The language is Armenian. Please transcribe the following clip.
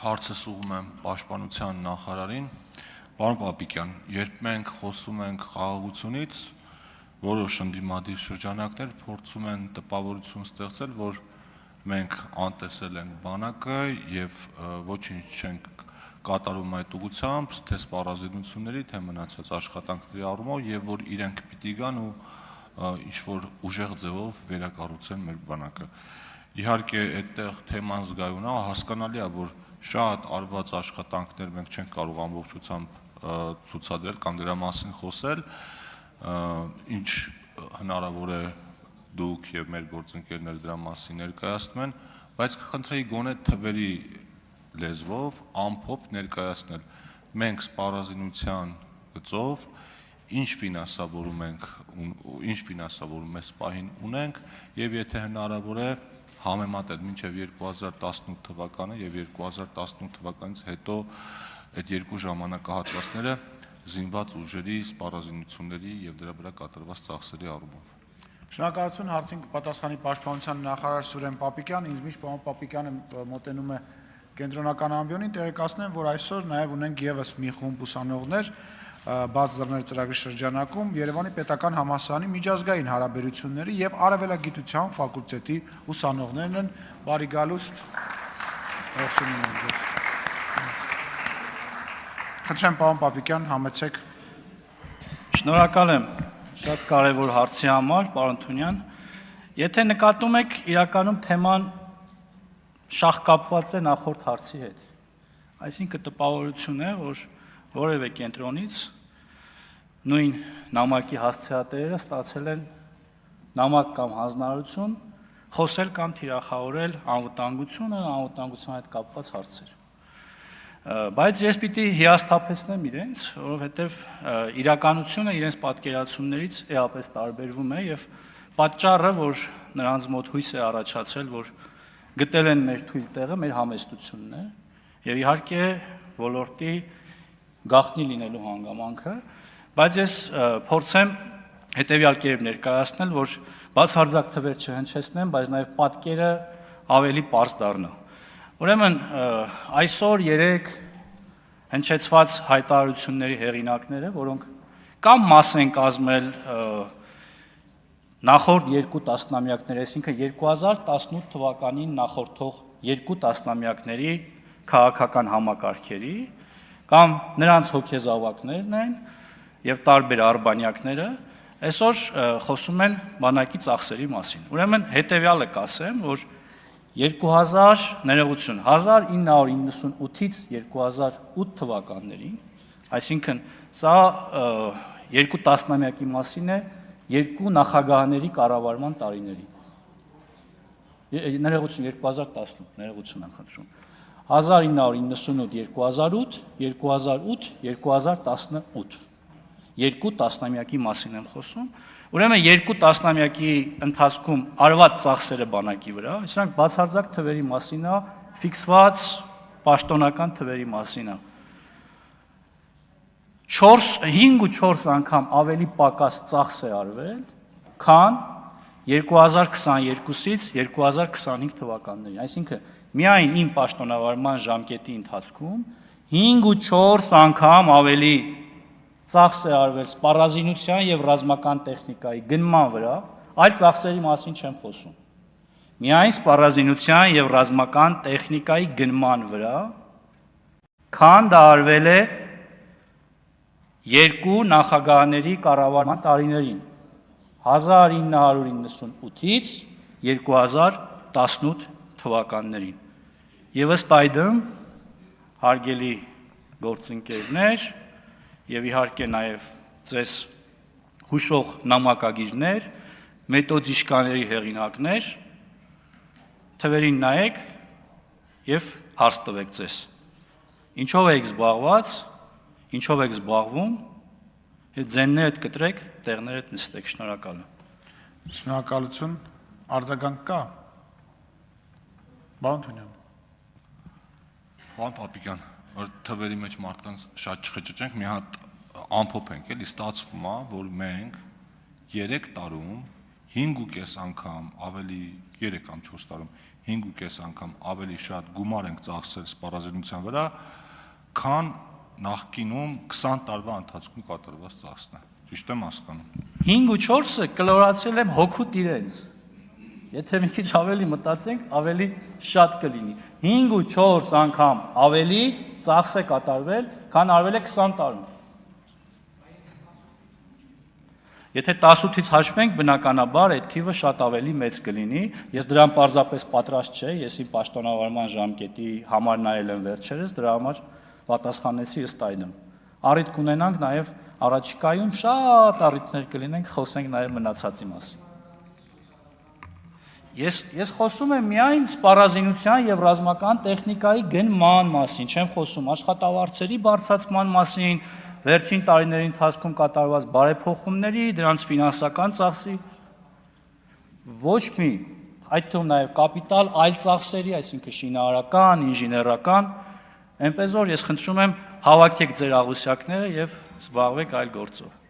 Հարցս ուղղում եմ Պաշտպանության նախարարին, պարոն Պապիկյան, երբ մենք խոսում ենք խաղաղությունից, որոշ ընդդիմադիր շրջանակներ փորձում են տպավորություն ստեղծել, որ մենք անտեսել ենք բանակը եւ ոչինչ չենք կատարում այդ ուղղությամբ, թե սպառազինությունների, թե մնացած աշխատանքների առումով եւ որ իրենք պիտի գան ու ինչ որ ուժեղ ձևով վերակառուցեն մեր բանակը։ Իհարկե, այդտեղ թեման զգայուն է, հասկանալի է, որ շատ արված աշխատանքներ մենք չենք կարող ամբողջությամբ ցուցադրել կամ դրա մասին խոսել, ինչ հնարավոր է դուք եւ մեր գործընկերները դրա մասին ներկայացնում են, բայց կխնդրեի գոնե թվերի լեզվով ամփոփ ներկայացնել մենք սպառազինության գծով ինչ ֆինանսավորում այս պահին ունենք եւ եթե հնարավոր է համեմատել մինչև 2018 թվականը եւ 2018 թվականից հետո այդ երկու ժամանակահատվածները զինված ուժերի սպառազինությունների եւ դրա վրա կատարված ծախսերի առումով։ Շնորհակալություն, հարցին կպատասխանի Պաշտպանության նախարար Սուրեն Պապիկյան, ինձ միշտ պարոն Պապիկյանը մոտենում է կենտրոնական ամբիոնին, տեղեկացնեմ, որ այսօր նաեւ ունենք եւս մի խումբ ուսանողներ բաց դռներ ծրագրի շրջանակում Երևանի Պետական համալսարանի միջազգային հարաբերությունների եւ արևելագիտության ֆակուլտետի ուսանողներն են, բարի գալուստ։ Ողջունում եմ ձեզ։ Խնդրեմ պարոն Պապիկյան, համեցեք։ Շնորհակալ եմ շատ կարևոր հարցի համար, պարոն Թունյան։ Եթե նկատում եք, իրականում թեման շաղկապված է նախորդ հարցի հետ։ Այսինքն տպավորություն է, որ որևէ կենտրոնից նույն նամակի հասցեատերերը ստացել են նամակ կամ հանձնարարություն խոսել կամ թիրախավորել անվտանգության հետ կապված հարցեր։ Բայց ես պիտի հիասթափեցնեմ իրենց, որովհետև իրականությունը իրենց պատկերացումներից էապես տարբերվում է եւ պատճառը, որ նրանց մոտ հույս է առաջացել, որ գտել են մեր թույլ տեղը, մեր համեստությունն է եւ իհարկե ոլորտի գաղտնի լինելու հանգամանքը, բայց ես փորձեմ հետեւյալ կերպ ներկայացնել, որ բացարձակ թվեր չհնչեցնեմ, բայց նաեւ պատկերը ավելի պարզ դառնա։ Ուրեմն այսօր 3 հնչեցված հայտարարությունների հեղինակները, որոնք կամ մաս են կազմել նախորդ 2 տասնամյակների, այսինքն 2018 թվականին նախորդող 2 տասնամյակների քաղաքական համակարգերի, կամ նրանց հոգեզավակներն են եւ տարբեր արբանյակները այսօր խոսում են բանակի ծախսերի մասին։ Ուրեմն հետեւյալը կասեմ, որ 1998-ից 2008 թվականներին, այսինքն սա 2 տասնամյակի մասին է 2 նախագահների կառավարման տարիների։ Ներողություն 2018, ներողություն եմ խնդրում։ 1998-2008, 2008-2018 2 տասնամյակի մասին եմ խոսում։ Ուրեմն 2 տասնամյակի ընթացքում արված ծախսերը բանակի վրա, սրանք բացարձակ թվերի մասին է, ֆիքսված պաշտոնական թվերի մասին է։ 5-4 անգամ ավելի պակաս ծախս է արվել, քան 2022-ից 2025 թվականներին, այսինքն միայն իմ պաշտոնավարման ժամկետի ընթացքում 5-4 անգամ ավելի ծախս է արվել սպառազինության եւ ռազմական տեխնիկայի գնման վրա, այլ ծախսերի մասին չեմ խոսում։ Միայն սպառազինության եւ ռազմական տեխնիկայի գնման վրա, քան դա արվել է 2 նախագահների կառավարման տարիներին 1998-ից 2018 թվականներին։ Եվ ըստ այդմ, հարգելի գործընկերներ, եւ իհարկե նաեւ ձեզ հուշող նամակագիրներ, մեթոդիշկաների հեղինակներ, թվերին նայեք եւ հարց տվեք ձեզ։ Ինչով եք զբաղված, ինչով եք զբաղվում, եւ ձեններդ կտրեք, տեղներդ նստեք, շնորհակալ եմ։ Շնորհակալություն, արձագանք կա։ Պարոն Թունյան։ Պարոն Պապիկյան, որ թվերի մեջ մարդկանց շատ չխճճենք, մի հատ ամփոփենք, էլի ստացվում է, որ մենք 3 տարում 5.5 անգամ ավելի 3 կամ 4 տարում 5.5 անգամ ավելի շատ գումար ենք ծախսել սպառազինության վրա, քան նախկինում 20 տարվա ընթացքում կատարված ծախսն է։ Ճիշտ եմ հասկանում։ 5 ու 4-ը կլորացրել եմ հոգուտ իրենց։ Եթե մի քիչ ավելի մտածենք, ավելի շատ կլինի։ 5 ու 4 անգամ ավելի ծախս է կատարվել, քան արվել է 20 տարում։ Եթե 18-ից հաշվենք, բնականաբար այդ թիվը շատ ավելի մեծ կլինի։ Ես դրան պարզապես պատրաստ չէի, ես իմ պաշտոնավարման ժամկետի համար նայել եմ վերջերս, դրա համար պատասխանեցի ըստ այդմ։ Առիթ կունենանք նաև առաջիկայում շատ առիթներ կլինենք, խոսենք նաև մնացածի մասին։ Ես խոսում եմ միայն սպառազինության եւ ռազմական տեխնիկայի գնման մասին, չեմ խոսում աշխատավարձերի բարձրացման մասին, վերջին տարիների ընթացքում կատարված բարեփոխումների, դրանց ֆինանսական ծախսի, ոչ մի, այդ թվում նաև կապիտալ, այլ ծախսերի, այսինքն շինարարական, ինժեներական, այնպես որ ես խնդրում եմ հավաքեք ձեր աղյուսակները եւ զբաղվեք այլ գործով։